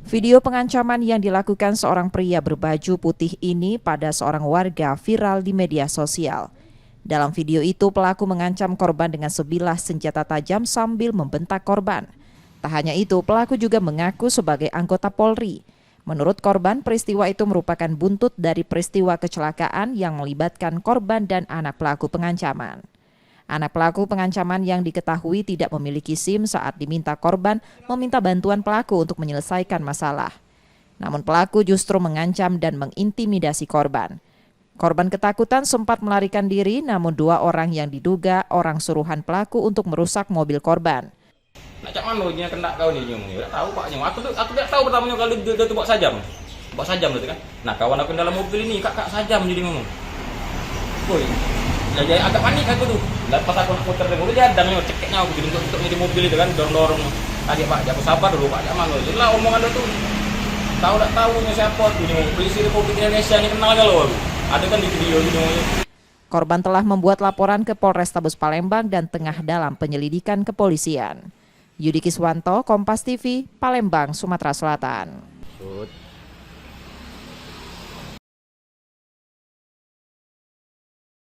Video pengancaman yang dilakukan seorang pria berbaju putih ini pada seorang warga viral di media sosial. Dalam video itu, pelaku mengancam korban dengan sebilah senjata tajam sambil membentak korban. Tak hanya itu, pelaku juga mengaku sebagai anggota Polri. Menurut korban, peristiwa itu merupakan buntut dari peristiwa kecelakaan yang melibatkan korban dan anak pelaku pengancaman. Anak pelaku pengancaman yang diketahui tidak memiliki SIM saat diminta korban meminta bantuan pelaku untuk menyelesaikan masalah. Namun pelaku justru mengancam dan mengintimidasi korban. Korban ketakutan sempat melarikan diri, namun dua orang yang diduga orang suruhan pelaku untuk merusak mobil korban. Nak cak mana nya kena kau ni nyung? Tak tahu pak nyung. Aku tak tahu pertamanya kalau dia tu bawa sajam. Bawa sajam tu kan. Nah, kawan aku dalam mobil ini kak sajam jadi ngomong. Woi. Jadi agak panik aku tuh. Lepas aku nak putar dari mobil dia hadang cekeknya aku jadi untuk di mobil itu kan dorong-dorong. Adik pak, aku sabar dulu pak, jangan mana. Jelah omongan dia tuh. Tahu tak tahunya siapa tuh nyung. Polisi Republik Indonesia ni kenal kalau aku. Ada kan di video itu nyung. Korban telah membuat laporan ke Polrestabes Palembang dan tengah dalam penyelidikan kepolisian. Yudi Kiswanto, Kompas TV, Palembang, Sumatera Selatan.